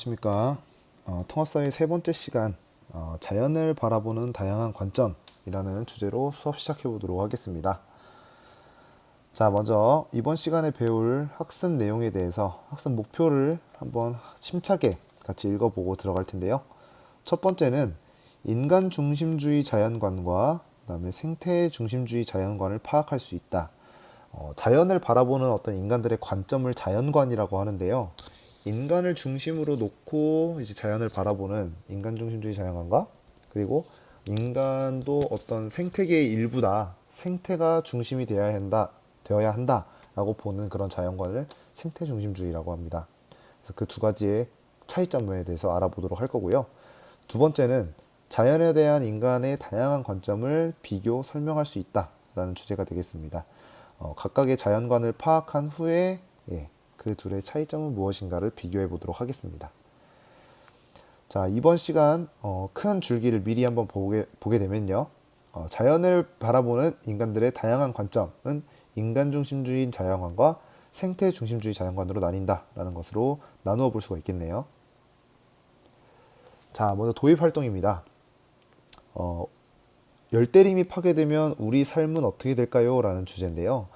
안녕하십니까. 통합사회 세 번째 시간, 자연을 바라보는 다양한 관점이라는 주제로 수업 시작해 보도록 하겠습니다. 자, 먼저 이번 시간에 배울 학습 내용에 대해서 학습 목표를 한번 심차게 같이 읽어보고 들어갈 텐데요. 첫 번째는 인간 중심주의 자연관과 그다음에 생태 중심주의 자연관을 파악할 수 있다. 자연을 바라보는 어떤 인간들의 관점을 자연관이라고 하는데요. 인간을 중심으로 놓고 이제 자연을 바라보는 인간 중심주의 자연관과 그리고 인간도 어떤 생태계의 일부다. 생태가 중심이 되어야 한다라고 보는 그런 자연관을 생태 중심주의라고 합니다. 그래서 그 두 가지의 차이점에 대해서 알아보도록 할 거고요. 두 번째는 자연에 대한 인간의 다양한 관점을 비교 설명할 수 있다라는 주제가 되겠습니다. 각각의 자연관을 파악한 후에 그 둘의 차이점은 무엇인가를 비교해 보도록 하겠습니다. 자, 이번 시간 큰 줄기를 미리 한번 보게 되면요. 자연을 바라보는 인간들의 다양한 관점은 인간 중심주의 자연관과 생태 중심주의 자연관으로 나뉜다라는 것으로 나누어 볼 수가 있겠네요. 자, 먼저 도입 활동입니다. 열대림이 파괴되면 우리 삶은 어떻게 될까요? 라는 주제인데요.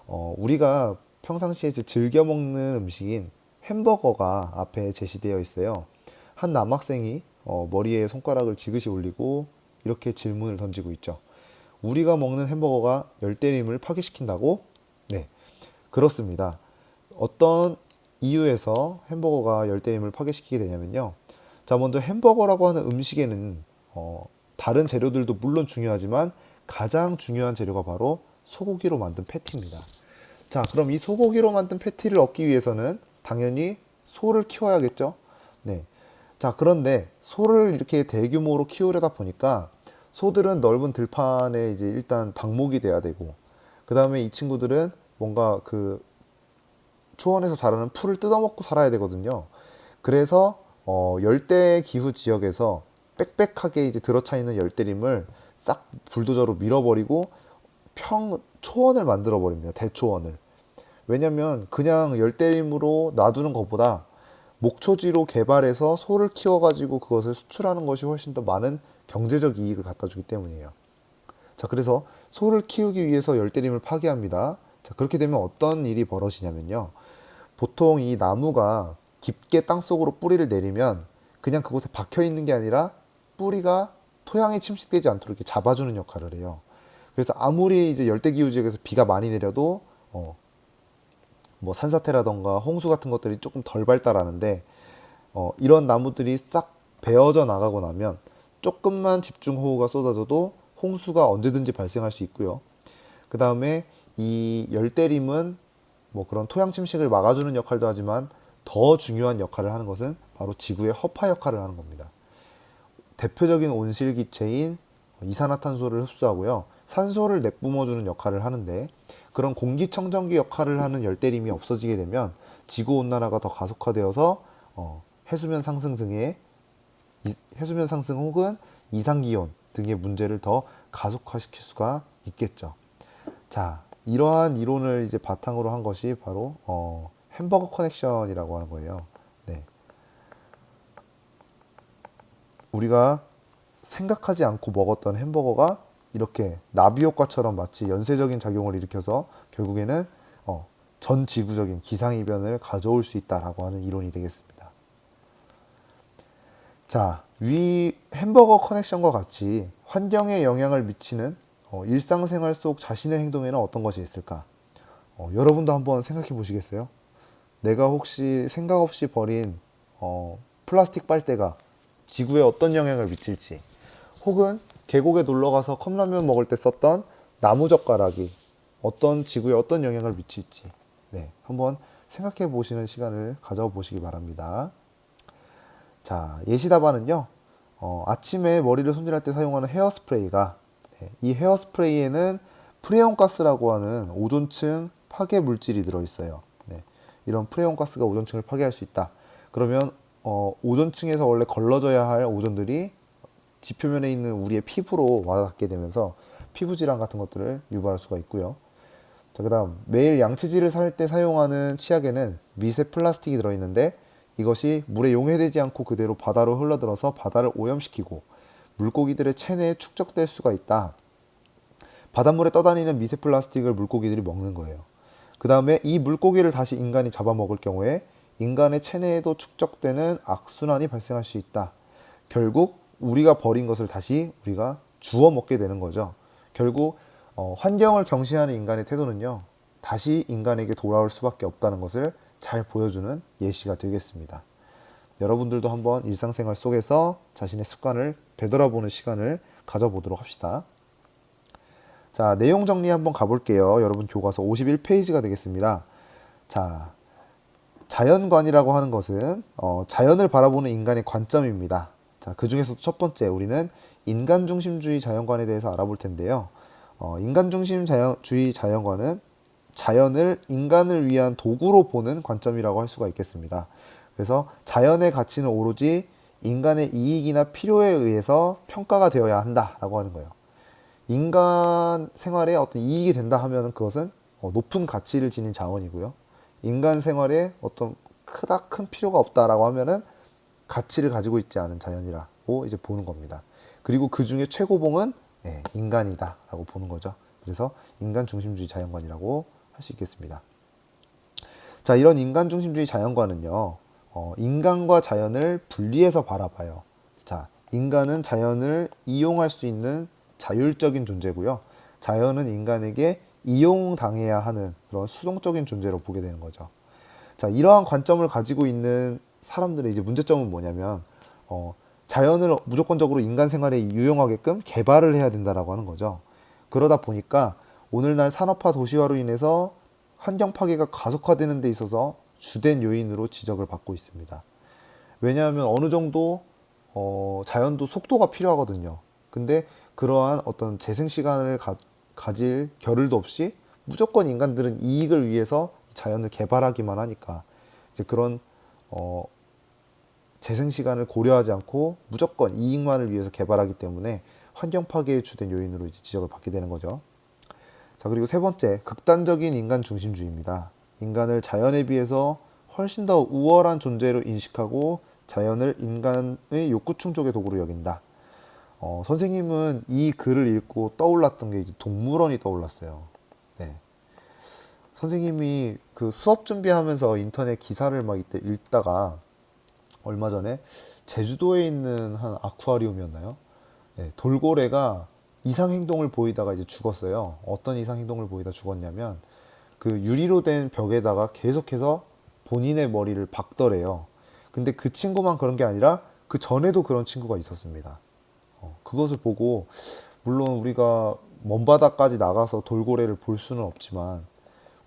우리가 평상시에 이제 즐겨 먹는 음식인 햄버거가 앞에 제시되어 있어요. 한 남학생이 머리에 손가락을 지그시 올리고 이렇게 질문을 던지고 있죠. 우리가 먹는 햄버거가 열대림을 파괴시킨다고? 네, 그렇습니다. 어떤 이유에서 햄버거가 열대림을 파괴시키게 되냐면요. 자, 먼저 햄버거라고 하는 음식에는 다른 재료들도 물론 중요하지만 가장 중요한 재료가 바로 소고기로 만든 패티입니다. 자, 그럼 이 소고기로 만든 패티를 얻기 위해서는 당연히 소를 키워야겠죠? 네. 자, 그런데 소를 이렇게 대규모로 키우려다 보니까 소들은 넓은 들판에 이제 일단 방목이 돼야 되고, 그 다음에 이 친구들은 뭔가 그 초원에서 자라는 풀을 뜯어먹고 살아야 되거든요. 그래서 열대 기후 지역에서 빽빽하게 이제 들어차 있는 열대림을 싹 불도저로 밀어버리고 초원을 만들어 버립니다. 대초원을. 왜냐면 그냥 열대림으로 놔두는 것보다 목초지로 개발해서 소를 키워가지고 그것을 수출하는 것이 훨씬 더 많은 경제적 이익을 갖다 주기 때문이에요. 자, 그래서 소를 키우기 위해서 열대림을 파괴합니다. 자, 그렇게 되면 어떤 일이 벌어지냐면요. 보통 이 나무가 깊게 땅속으로 뿌리를 내리면 그냥 그곳에 박혀 있는 게 아니라 뿌리가 토양에 침식되지 않도록 이렇게 잡아주는 역할을 해요. 그래서 아무리 이제 열대기후 지역에서 비가 많이 내려도 뭐 산사태라던가 홍수 같은 것들이 조금 덜 발달하는데 이런 나무들이 싹 베어져 나가고 나면 조금만 집중호우가 쏟아져도 홍수가 언제든지 발생할 수 있고요. 그 다음에 이 열대림은 뭐 그런 토양 침식을 막아주는 역할도 하지만 더 중요한 역할을 하는 것은 바로 지구의 허파 역할을 하는 겁니다. 대표적인 온실기체인 이산화탄소를 흡수하고요. 산소를 내뿜어주는 역할을 하는데 그런 공기청정기 역할을 하는 열대림이 없어지게 되면 지구온난화가 더 가속화되어서 해수면 상승 등의 해수면 상승 혹은 이상기온 등의 문제를 더 가속화시킬 수가 있겠죠. 자, 이러한 이론을 이제 바탕으로 한 것이 바로 햄버거 커넥션이라고 하는 거예요. 네. 우리가 생각하지 않고 먹었던 햄버거가 이렇게 나비 효과처럼 마치 연쇄적인 작용을 일으켜서 결국에는 전 지구적인 기상이변을 가져올 수 있다라고 하는 이론이 되겠습니다. 자, 위 햄버거 커넥션과 같이 환경에 영향을 미치는 일상생활 속 자신의 행동에는 어떤 것이 있을까? 여러분도 한번 생각해 보시겠어요? 내가 혹시 생각 없이 버린 플라스틱 빨대가 지구에 어떤 영향을 미칠지, 혹은 계곡에 놀러 가서 컵라면 먹을 때 썼던 나무 젓가락이 지구에 어떤 영향을 미칠지, 네, 한번 생각해 보시는 시간을 가져보시기 바랍니다. 자, 예시 답안은요. 아침에 머리를 손질할 때 사용하는 헤어스프레이가 이 헤어스프레이에는 프레온가스라고 하는 오존층 파괴 물질이 들어있어요. 네, 이런 프레온가스가 오존층을 파괴할 수 있다. 그러면 오존층에서 원래 걸러져야 할 오존들이 지표면에 있는 우리의 피부로 와닿게 되면서 피부 질환 같은 것들을 유발할 수가 있고요. 자, 그다음 매일 양치질을 살 때 사용하는 치약에는 미세 플라스틱이 들어있는데 이것이 물에 용해되지 않고 그대로 바다로 흘러들어서 바다를 오염시키고 물고기들의 체내에 축적될 수가 있다. 바닷물에 떠다니는 미세 플라스틱을 물고기들이 먹는 거예요. 그 다음에 이 물고기를 다시 인간이 잡아먹을 경우에 인간의 체내에도 축적되는 악순환이 발생할 수 있다. 결국 우리가 버린 것을 다시 우리가 주워 먹게 되는 거죠. 결국 환경을 경시하는 인간의 태도는요, 다시 인간에게 돌아올 수밖에 없다는 것을 잘 보여주는 예시가 되겠습니다. 여러분들도 한번 일상생활 속에서 자신의 습관을 되돌아보는 시간을 가져보도록 합시다. 자, 내용 정리 한번 가볼게요. 여러분 교과서 51페이지가 되겠습니다. 자, 자연관이라고 하는 것은 자연을 바라보는 인간의 관점입니다. 자, 그 중에서도 첫 번째 우리는 인간중심주의 자연관에 대해서 알아볼 텐데요. 인간중심주의 자연관은 자연을 인간을 위한 도구로 보는 관점이라고 할 수가 있겠습니다. 그래서 자연의 가치는 오로지 인간의 이익이나 필요에 의해서 평가가 되어야 한다라고 하는 거예요. 인간 생활에 어떤 이익이 된다 하면 그것은 높은 가치를 지닌 자원이고요. 인간 생활에 어떤 큰 필요가 없다라고 하면은 가치를 가지고 있지 않은 자연이라고 이제 보는 겁니다. 그리고 그 중에 최고봉은 인간이다라고 보는 거죠. 그래서 인간 중심주의 자연관이라고 할 수 있겠습니다. 자, 이런 인간 중심주의 자연관은요, 인간과 자연을 분리해서 바라봐요. 자, 인간은 자연을 이용할 수 있는 자율적인 존재고요. 자연은 인간에게 이용당해야 하는 그런 수동적인 존재로 보게 되는 거죠. 자, 이러한 관점을 가지고 있는 사람들의 이제 문제점은 뭐냐면, 자연을 무조건적으로 인간 생활에 유용하게끔 개발을 해야 된다라고 하는 거죠. 그러다 보니까 오늘날 산업화 도시화로 인해서 환경 파괴가 가속화되는 데 있어서 주된 요인으로 지적을 받고 있습니다. 왜냐하면 어느 정도 자연도 속도가 필요하거든요. 근데 그러한 어떤 재생 시간을 가질 겨를도 없이 무조건 인간들은 이익을 위해서 자연을 개발하기만 하니까 이제 그런 재생 시간을 고려하지 않고 무조건 이익만을 위해서 개발하기 때문에 환경 파괴의 주된 요인으로 이제 지적을 받게 되는 거죠. 자, 그리고 세 번째, 극단적인 인간 중심주의입니다. 인간을 자연에 비해서 훨씬 더 우월한 존재로 인식하고 자연을 인간의 욕구 충족의 도구로 여긴다. 선생님은 이 글을 읽고 떠올랐던 게 이제 동물원이 떠올랐어요. 네. 선생님이 그 수업 준비하면서 인터넷 기사를 막 이때 읽다가 얼마 전에 제주도에 있는 한 아쿠아리움이었나요? 네, 돌고래가 이상 행동을 보이다가 이제 죽었어요. 어떤 이상 행동을 보이다 죽었냐면 그 유리로 된 벽에다가 계속해서 본인의 머리를 박더래요. 근데 그 친구만 그런 게 아니라 그 전에도 그런 친구가 있었습니다. 그것을 보고 물론 우리가 먼 바다까지 나가서 돌고래를 볼 수는 없지만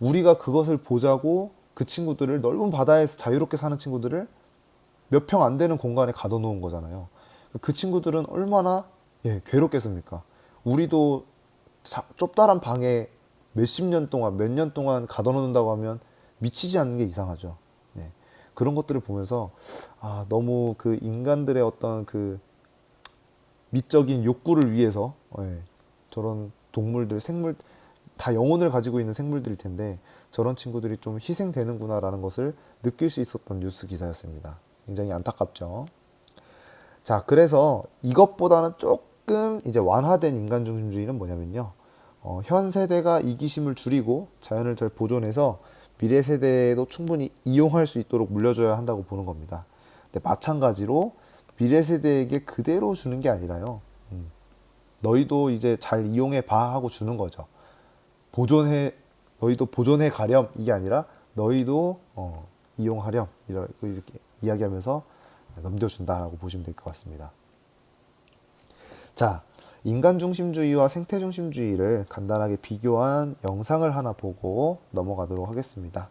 우리가 그것을 보자고 그 친구들을 넓은 바다에서 자유롭게 사는 친구들을 몇 평 안 되는 공간에 가둬놓은 거잖아요. 그 친구들은 얼마나 괴롭겠습니까? 우리도 좁다란 방에 몇십 년 동안 몇 년 동안 가둬놓는다고 하면 미치지 않는 게 이상하죠. 그런 것들을 보면서 너무 그 인간들의 어떤 그 미적인 욕구를 위해서 저런 동물들, 생물 다 영혼을 가지고 있는 생물들일 텐데 저런 친구들이 좀 희생되는구나라는 것을 느낄 수 있었던 뉴스 기사였습니다. 굉장히 안타깝죠. 자, 그래서 이것보다는 조금 이제 완화된 인간 중심주의는 뭐냐면요. 현 세대가 이기심을 줄이고 자연을 잘 보존해서 미래 세대에도 충분히 이용할 수 있도록 물려줘야 한다고 보는 겁니다. 근데 마찬가지로 미래 세대에게 그대로 주는 게 아니라요. 너희도 이제 잘 이용해 봐 하고 주는 거죠. 너희도 보존해 가렴 이게 아니라 너희도 이용하렴 이렇게 이야기하면서 넘겨준다라고 보시면 될 것 같습니다. 자, 인간 중심주의와 생태 중심주의를 간단하게 비교한 영상을 하나 보고 넘어가도록 하겠습니다.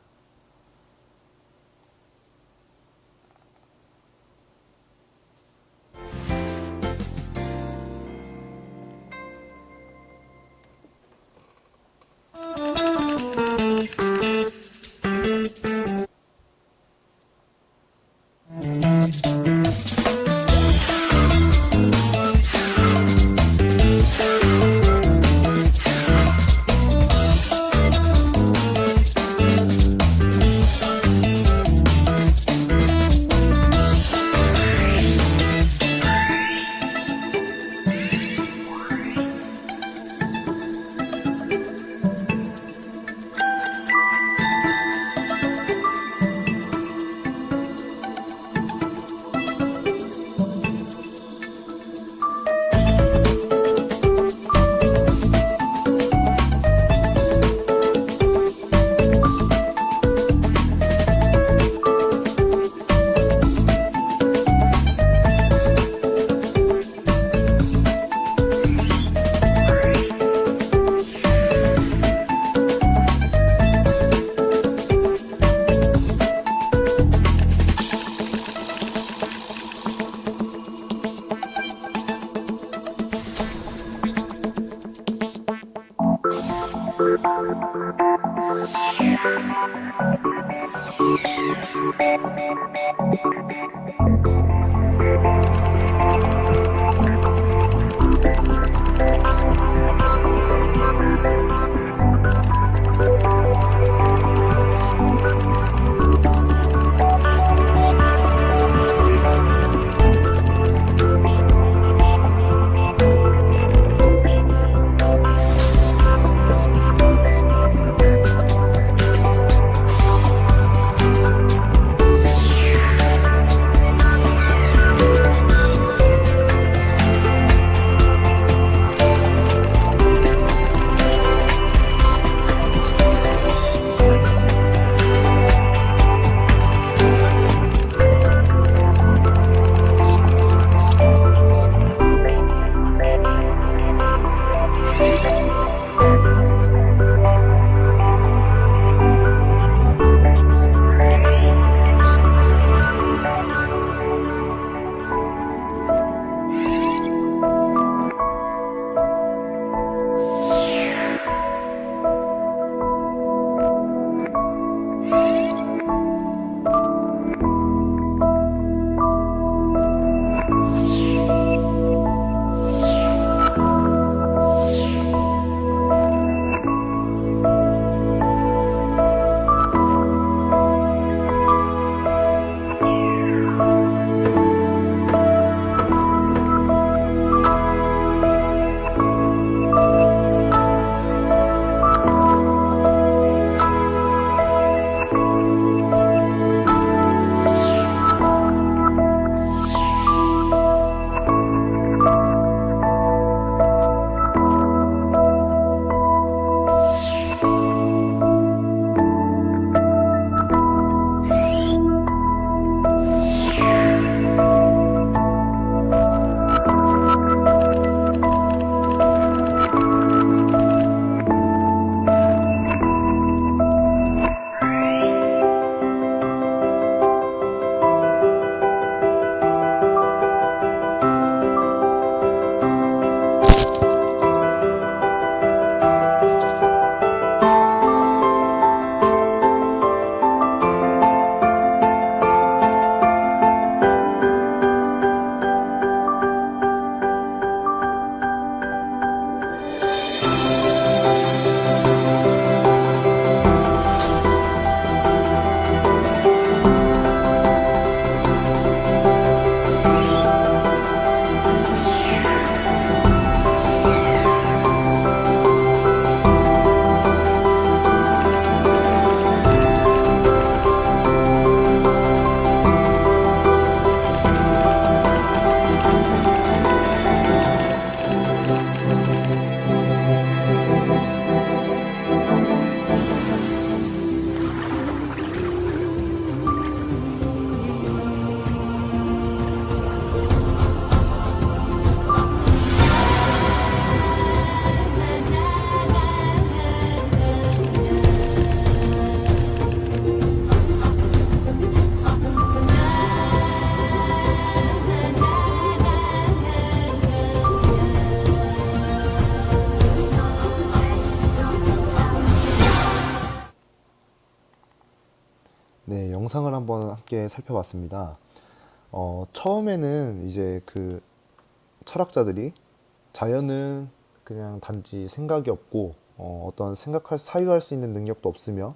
네, 영상을 한번 함께 살펴봤습니다. 처음에는 이제 그 철학자들이 자연은 그냥 단지 생각이 없고 어떤 사유할 수 있는 능력도 없으며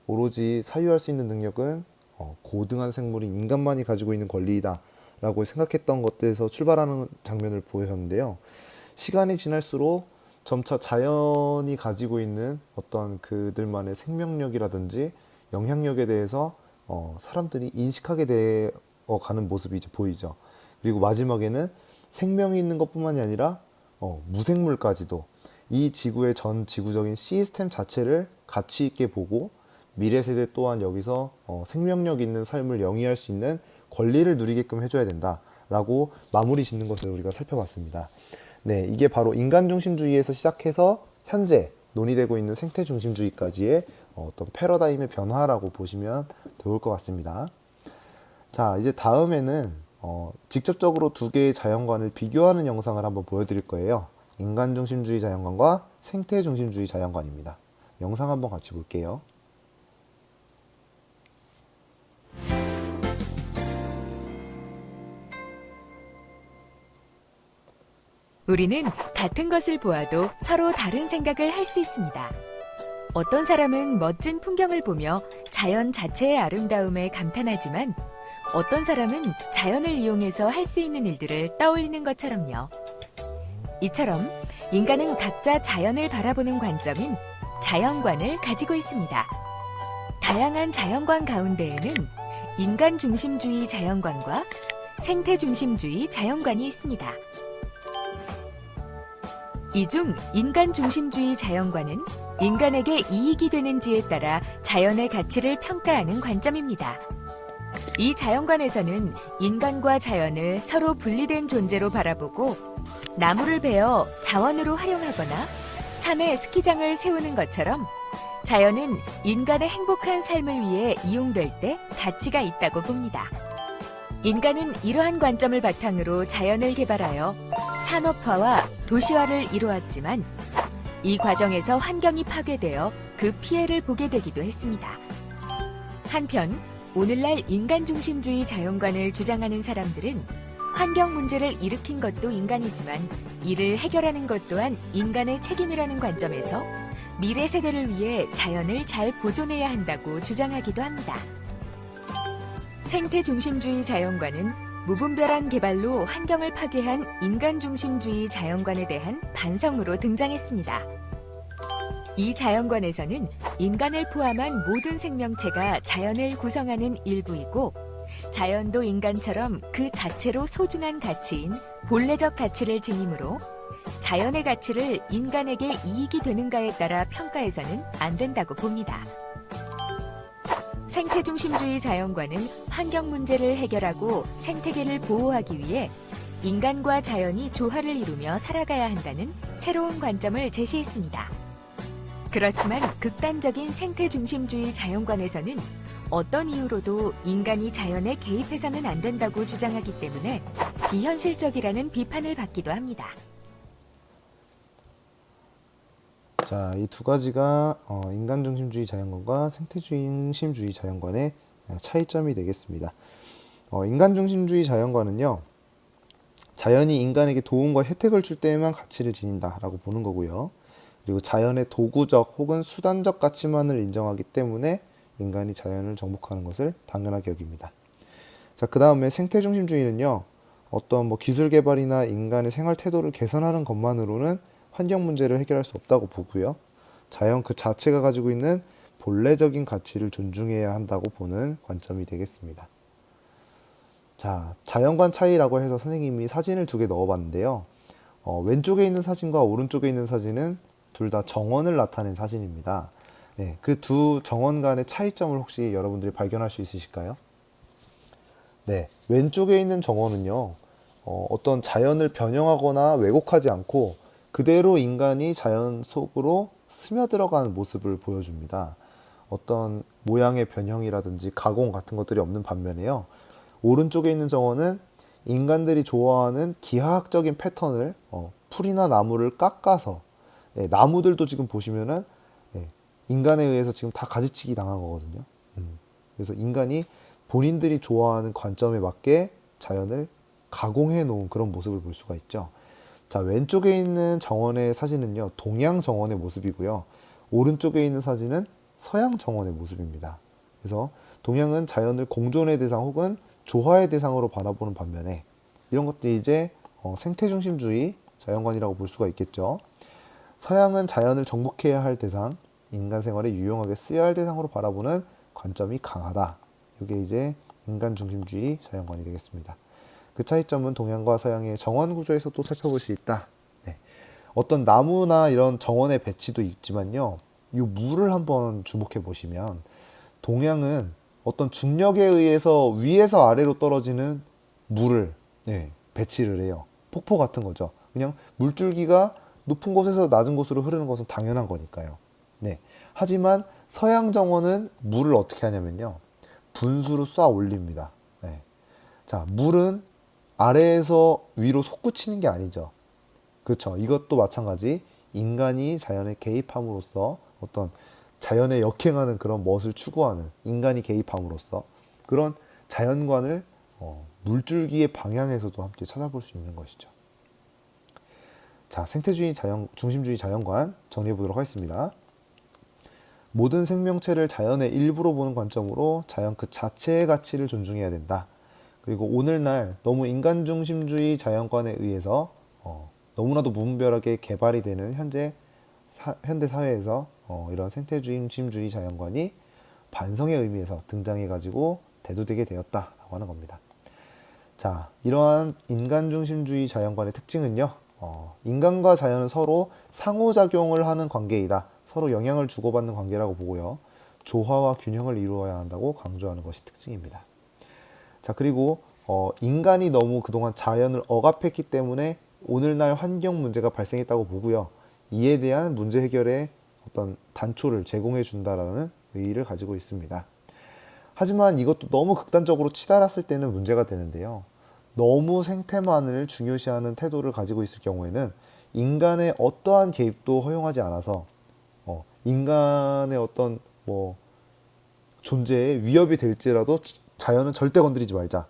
오로지 사유할 수 있는 능력은 고등한 생물인 인간만이 가지고 있는 권리이다 라고 생각했던 것들에서 출발하는 장면을 보여줬는데요. 시간이 지날수록 점차 자연이 가지고 있는 어떤 그들만의 생명력이라든지 영향력에 대해서 사람들이 인식하게 되어 가는 모습이 이제 보이죠. 그리고 마지막에는 생명이 있는 것뿐만이 아니라 무생물까지도 이 지구의 전 지구적인 시스템 자체를 가치 있게 보고 미래 세대 또한 여기서 생명력 있는 삶을 영위할 수 있는 권리를 누리게끔 해줘야 된다라고 마무리 짓는 것을 우리가 살펴봤습니다. 네, 이게 바로 인간 중심주의에서 시작해서 현재 논의되고 있는 생태 중심주의까지의 어떤 패러다임의 변화라고 보시면 좋을 것 같습니다. 자, 이제 다음에는 직접적으로 두 개의 자연관을 비교하는 영상을 한번 보여드릴 거예요. 인간 중심주의 자연관과 생태 중심주의 자연관입니다. 영상 한번 같이 볼게요. 우리는 같은 것을 보아도 서로 다른 생각을 할 수 있습니다. 어떤 사람은 멋진 풍경을 보며 자연 자체의 아름다움에 감탄하지만 어떤 사람은 자연을 이용해서 할 수 있는 일들을 떠올리는 것처럼요. 이처럼 인간은 각자 자연을 바라보는 관점인 자연관을 가지고 있습니다. 다양한 자연관 가운데에는 인간 중심주의 자연관과 생태 중심주의 자연관이 있습니다. 이 중 인간 중심주의 자연관은 인간에게 이익이 되는지에 따라 자연의 가치를 평가하는 관점입니다. 이 자연관에서는 인간과 자연을 서로 분리된 존재로 바라보고 나무를 베어 자원으로 활용하거나 산에 스키장을 세우는 것처럼 자연은 인간의 행복한 삶을 위해 이용될 때 가치가 있다고 봅니다. 인간은 이러한 관점을 바탕으로 자연을 개발하여 산업화와 도시화를 이루었지만 이 과정에서 환경이 파괴되어 그 피해를 보게 되기도 했습니다. 한편 오늘날 인간 중심주의 자연관을 주장하는 사람들은 환경 문제를 일으킨 것도 인간이지만 이를 해결하는 것 또한 인간의 책임이라는 관점에서 미래 세대를 위해 자연을 잘 보존해야 한다고 주장하기도 합니다. 생태 중심주의 자연관은 무분별한 개발로 환경을 파괴한 인간 중심주의 자연관에 대한 반성으로 등장했습니다. 이 자연관에서는 인간을 포함한 모든 생명체가 자연을 구성하는 일부이고 자연도 인간처럼 그 자체로 소중한 가치인 본래적 가치를 지니므로 자연의 가치를 인간에게 이익이 되는가에 따라 평가해서는 안 된다고 봅니다. 생태중심주의 자연관은 환경 문제를 해결하고 생태계를 보호하기 위해 인간과 자연이 조화를 이루며 살아가야 한다는 새로운 관점을 제시했습니다. 그렇지만 극단적인 생태중심주의 자연관에서는 어떤 이유로도 인간이 자연에 개입해서는 안 된다고 주장하기 때문에 비현실적이라는 비판을 받기도 합니다. 자, 이 두 가지가 인간 중심주의 자연관과 생태 중심주의 자연관의 차이점이 되겠습니다. 인간 중심주의 자연관은요, 자연이 인간에게 도움과 혜택을 줄 때에만 가치를 지닌다라고 보는 거고요. 그리고 자연의 도구적 혹은 수단적 가치만을 인정하기 때문에 인간이 자연을 정복하는 것을 당연하게 여깁니다. 자, 그 다음에 생태 중심주의는요, 어떤 기술 개발이나 인간의 생활 태도를 개선하는 것만으로는 환경 문제를 해결할 수 없다고 보고요. 자연 그 자체가 가지고 있는 본래적인 가치를 존중해야 한다고 보는 관점이 되겠습니다. 자, 자연관 차이라고 해서 선생님이 사진을 두 개 넣어봤는데요. 왼쪽에 있는 사진과 오른쪽에 있는 사진은 둘 다 정원을 나타낸 사진입니다. 네, 그 두 정원 간의 차이점을 혹시 여러분들이 발견할 수 있으실까요? 네, 왼쪽에 있는 정원은요, 어떤 자연을 변형하거나 왜곡하지 않고 그대로 인간이 자연 속으로 스며들어가는 모습을 보여줍니다. 어떤 모양의 변형이라든지 가공 같은 것들이 없는 반면에요. 오른쪽에 있는 정원은 인간들이 좋아하는 기하학적인 패턴을 풀이나 나무를 깎아서 나무들도 지금 보시면은 인간에 의해서 지금 다 가지치기 당한 거거든요. 그래서 인간이 본인들이 좋아하는 관점에 맞게 자연을 가공해 놓은 그런 모습을 볼 수가 있죠. 자, 왼쪽에 있는 정원의 사진은요, 동양 정원의 모습이고요. 오른쪽에 있는 사진은 서양 정원의 모습입니다. 그래서 동양은 자연을 공존의 대상 혹은 조화의 대상으로 바라보는 반면에 이런 것들이 이제 생태중심주의 자연관이라고 볼 수가 있겠죠. 서양은 자연을 정복해야 할 대상, 인간 생활에 유용하게 쓰여야 할 대상으로 바라보는 관점이 강하다. 이게 이제 인간중심주의 자연관이 되겠습니다. 그 차이점은 동양과 서양의 정원 구조에서 또 살펴볼 수 있다. 네. 어떤 나무나 이런 정원의 배치도 있지만요. 이 물을 한번 주목해 보시면 동양은 어떤 중력에 의해서 위에서 아래로 떨어지는 물을 배치를 해요. 폭포 같은 거죠. 그냥 물줄기가 높은 곳에서 낮은 곳으로 흐르는 것은 당연한 거니까요. 네. 하지만 서양 정원은 물을 어떻게 하냐면요. 분수로 쏴 올립니다. 네. 자, 물은 아래에서 위로 솟구치는 게 아니죠. 그렇죠. 이것도 마찬가지 인간이 자연에 개입함으로써 어떤 자연에 역행하는 그런 멋을 추구하는 인간이 개입함으로써 그런 자연관을 물줄기의 방향에서도 함께 찾아볼 수 있는 것이죠. 자, 생태주의 중심주의 자연관 정리해 보도록 하겠습니다. 모든 생명체를 자연의 일부로 보는 관점으로 자연 그 자체의 가치를 존중해야 된다. 그리고 오늘날 너무 인간 중심주의 자연관에 의해서 너무나도 무분별하게 개발이 되는 현대 사회에서 이런 생태주의 중심주의 자연관이 반성의 의미에서 등장해가지고 대두되게 되었다라고 하는 겁니다. 자, 이러한 인간 중심주의 자연관의 특징은요, 인간과 자연은 서로 상호작용을 하는 관계이다. 서로 영향을 주고받는 관계라고 보고요. 조화와 균형을 이루어야 한다고 강조하는 것이 특징입니다. 자, 그리고 인간이 너무 그동안 자연을 억압했기 때문에 오늘날 환경 문제가 발생했다고 보고요. 이에 대한 문제 해결의 어떤 단초를 제공해 준다라는 의의를 가지고 있습니다. 하지만 이것도 너무 극단적으로 치달았을 때는 문제가 되는데요. 너무 생태만을 중요시하는 태도를 가지고 있을 경우에는 인간의 어떠한 개입도 허용하지 않아서 인간의 어떤 존재에 위협이 될지라도 자연은 절대 건드리지 말자.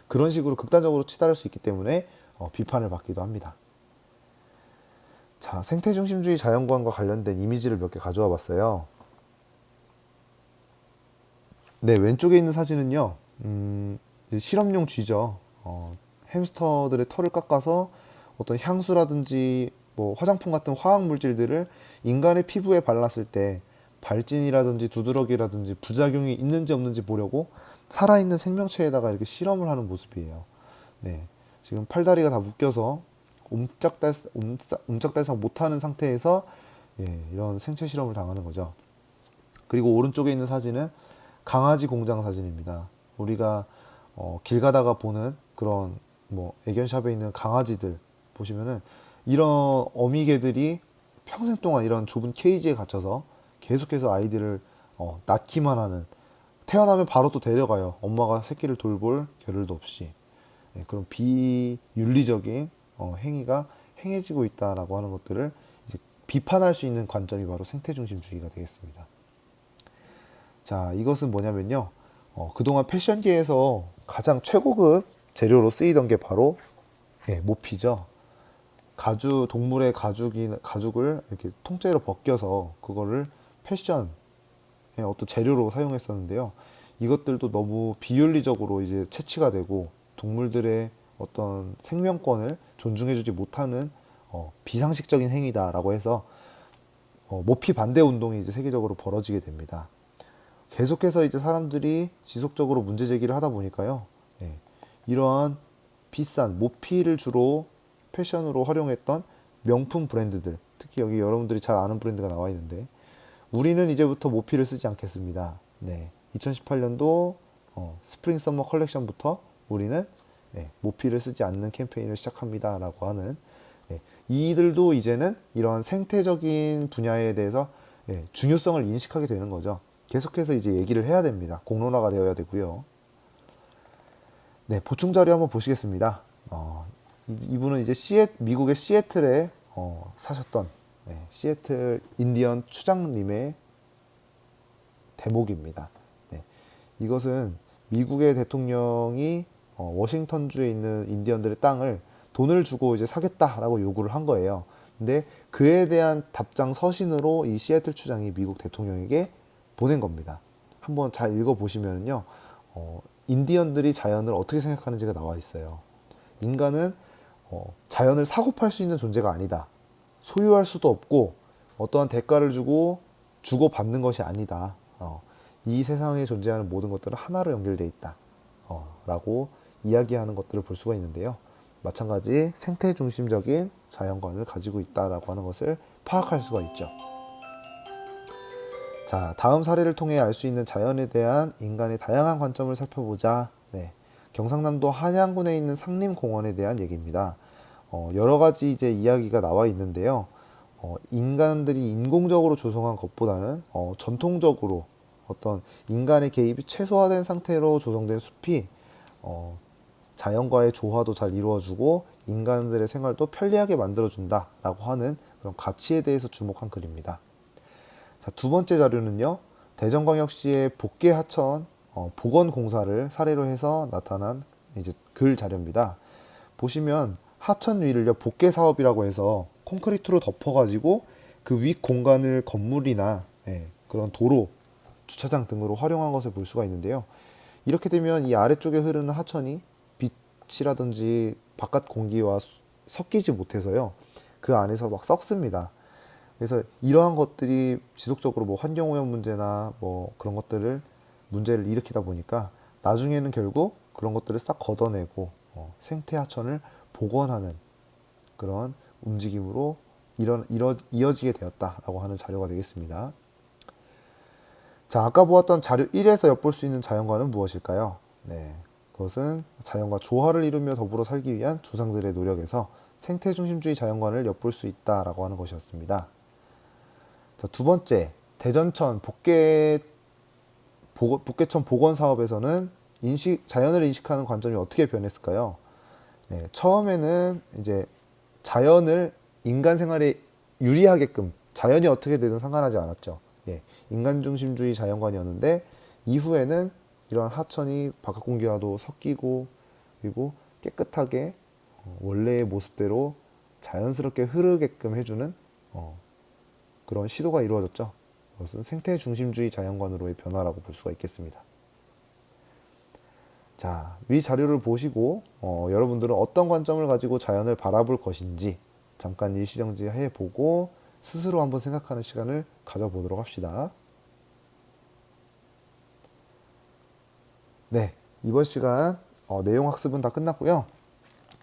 그런 식으로 극단적으로 치달을 수 있기 때문에 비판을 받기도 합니다. 자, 생태중심주의 자연관과 관련된 이미지를 몇 개 가져와 봤어요. 네, 왼쪽에 있는 사진은요, 이제 실험용 쥐죠. 햄스터들의 털을 깎아서 어떤 향수라든지 화장품 같은 화학 물질들을 인간의 피부에 발랐을 때 발진이라든지 두드러기라든지 부작용이 있는지 없는지 보려고 살아있는 생명체에다가 이렇게 실험을 하는 모습이에요. 네, 지금 팔다리가 다 묶여서 옴짝달싹 못하는 상태에서 이런 생체 실험을 당하는 거죠. 그리고 오른쪽에 있는 사진은 강아지 공장 사진입니다. 우리가 길 가다가 보는 그런 애견샵에 있는 강아지들 보시면은 이런 어미개들이 평생 동안 이런 좁은 케이지에 갇혀서 계속해서 아이들을 낳기만 하는, 태어나면 바로 또 데려가요. 엄마가 새끼를 돌볼 겨를도 없이. 그런 비윤리적인 행위가 행해지고 있다라고 하는 것들을 이제 비판할 수 있는 관점이 바로 생태중심주의가 되겠습니다. 자, 이것은 뭐냐면요. 그동안 패션계에서 가장 최고급 재료로 쓰이던 게 바로 모피죠. 동물의 가죽을 이렇게 통째로 벗겨서 그거를 패션의 어떤 재료로 사용했었는데요. 이것들도 너무 비윤리적으로 이제 채취가 되고 동물들의 어떤 생명권을 존중해주지 못하는 비상식적인 행위다라고 해서 모피 반대 운동이 이제 세계적으로 벌어지게 됩니다. 계속해서 이제 사람들이 지속적으로 문제 제기를 하다 보니까요. 이러한 비싼 모피를 주로 패션으로 활용했던 명품 브랜드들, 특히 여기 여러분들이 잘 아는 브랜드가 나와 있는데, 우리는 이제부터 모피를 쓰지 않겠습니다. 2018년도 스프링 서머 컬렉션부터 우리는 모피를 쓰지 않는 캠페인을 시작합니다 라고 하는, 이들도 이제는 이러한 생태적인 분야에 대해서 중요성을 인식하게 되는 거죠. 계속해서 이제 얘기를 해야 됩니다. 공론화가 되어야 되고요. 보충 자료 한번 보시겠습니다. 이분은 이제 미국의 시애틀에 사셨던 시애틀 인디언 추장님의 대목입니다. 이것은 미국의 대통령이 워싱턴주에 있는 인디언들의 땅을 돈을 주고 이제 사겠다라고 요구를 한 거예요. 근데 그에 대한 답장 서신으로 이 시애틀 추장이 미국 대통령에게 보낸 겁니다. 한번 잘 읽어보시면요. 인디언들이 자연을 어떻게 생각하는지가 나와 있어요. 인간은 자연을 사고 팔 수 있는 존재가 아니다. 소유할 수도 없고 어떠한 대가를 주고 받는 것이 아니다. 이 세상에 존재하는 모든 것들은 하나로 연결되어 있다. 라고 이야기하는 것들을 볼 수가 있는데요. 마찬가지 생태 중심적인 자연관을 가지고 있다라고 하는 것을 파악할 수가 있죠. 자, 다음 사례를 통해 알 수 있는 자연에 대한 인간의 다양한 관점을 살펴보자. 경상남도 한양군에 있는 상림공원에 대한 얘기입니다. 여러 가지 이제 이야기가 나와 있는데요. 인간들이 인공적으로 조성한 것보다는 전통적으로 어떤 인간의 개입이 최소화된 상태로 조성된 숲이 자연과의 조화도 잘 이루어주고 인간들의 생활도 편리하게 만들어준다라고 하는 그런 가치에 대해서 주목한 글입니다. 자, 두 번째 자료는요. 대전광역시의 복개 하천 복원 공사를 사례로 해서 나타난 이제 글 자료입니다. 보시면 하천 위를요 복개 사업이라고 해서 콘크리트로 덮어가지고 그 윗 공간을 건물이나 그런 도로, 주차장 등으로 활용한 것을 볼 수가 있는데요. 이렇게 되면 이 아래쪽에 흐르는 하천이 빛이라든지 바깥 공기와 섞이지 못해서요 그 안에서 막 썩습니다. 그래서 이러한 것들이 지속적으로 뭐 환경오염 문제나 뭐 그런 것들을 문제를 일으키다 보니까 나중에는 결국 그런 것들을 싹 걷어내고 생태 하천을 복원하는 그런 움직임으로 이어지게 되었다라고 하는 자료가 되겠습니다. 자, 아까 보았던 자료 1에서 엿볼 수 있는 자연과는 무엇일까요? 네, 그것은 자연과 조화를 이루며 더불어 살기 위한 조상들의 노력에서 생태 중심주의 자연관을 엿볼 수 있다라고 하는 것이었습니다. 자, 두 번째, 대전천 복개천 복원 사업에서는 자연을 인식하는 관점이 어떻게 변했을까요? 네, 처음에는 이제 자연을 인간 생활에 유리하게끔 자연이 어떻게 되든 상관하지 않았죠. 예, 인간 중심주의 자연관이었는데 이후에는 이러한 하천이 바깥 공기와도 섞이고 그리고 깨끗하게 원래의 모습대로 자연스럽게 흐르게끔 해주는 그런 시도가 이루어졌죠. 그것은 생태 중심주의 자연관으로의 변화라고 볼 수가 있겠습니다. 자, 위 자료를 보시고 여러분들은 어떤 관점을 가지고 자연을 바라볼 것인지 잠깐 일시정지 해보고 스스로 한번 생각하는 시간을 가져보도록 합시다. 네, 이번 시간 내용 학습은 다 끝났고요.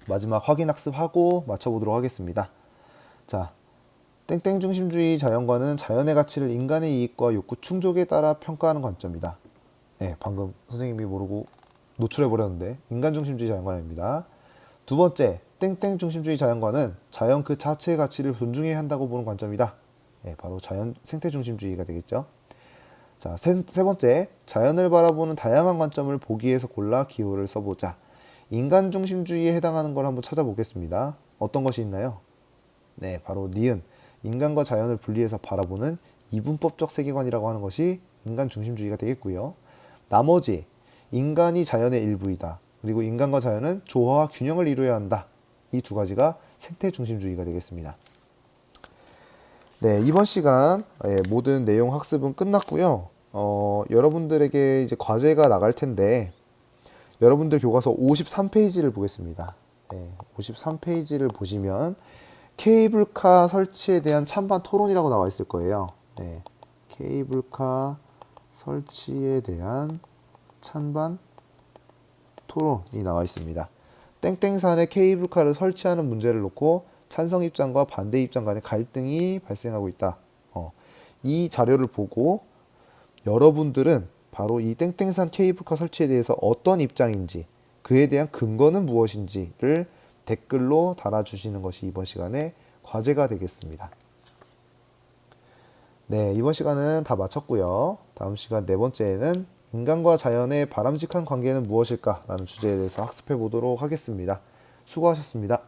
마지막 확인 학습하고 마쳐보도록 하겠습니다. 자, 땡땡 중심주의 자연관은 자연의 가치를 인간의 이익과 욕구 충족에 따라 평가하는 관점이다. 네, 방금 선생님이 모르고 노출해버렸는데 인간 중심주의 자연관입니다. 두 번째, 땡땡 중심주의 자연관은 자연 그 자체의 가치를 존중해야 한다고 보는 관점이다. 네, 바로 자연 생태 중심주의가 되겠죠. 자, 세 번째, 자연을 바라보는 다양한 관점을 보기 위해서 골라 기호를 써보자. 인간 중심주의에 해당하는 걸 한번 찾아보겠습니다. 어떤 것이 있나요? 네, 바로 니은, 인간과 자연을 분리해서 바라보는 이분법적 세계관이라고 하는 것이 인간 중심주의가 되겠고요. 나머지, 인간이 자연의 일부이다. 그리고 인간과 자연은 조화와 균형을 이루어야 한다. 이 두 가지가 생태 중심주의가 되겠습니다. 네, 이번 시간 모든 내용 학습은 끝났고요. 여러분들에게 이제 과제가 나갈 텐데 여러분들 교과서 53페이지를 보겠습니다. 네, 53페이지를 보시면 케이블카 설치에 대한 찬반 토론이라고 나와 있을 거예요. 네, 케이블카 설치에 대한 찬반 토론이 나와 있습니다. 땡땡산에 케이블카를 설치하는 문제를 놓고 찬성 입장과 반대 입장 간의 갈등이 발생하고 있다. 이 자료를 보고 여러분들은 바로 이 땡땡산 케이블카 설치에 대해서 어떤 입장인지 그에 대한 근거는 무엇인지를 댓글로 달아주시는 것이 이번 시간의 과제가 되겠습니다. 네, 이번 시간은 다 마쳤고요. 다음 시간 네 번째에는 인간과 자연의 바람직한 관계는 무엇일까? 라는 주제에 대해서 학습해 보도록 하겠습니다. 수고하셨습니다.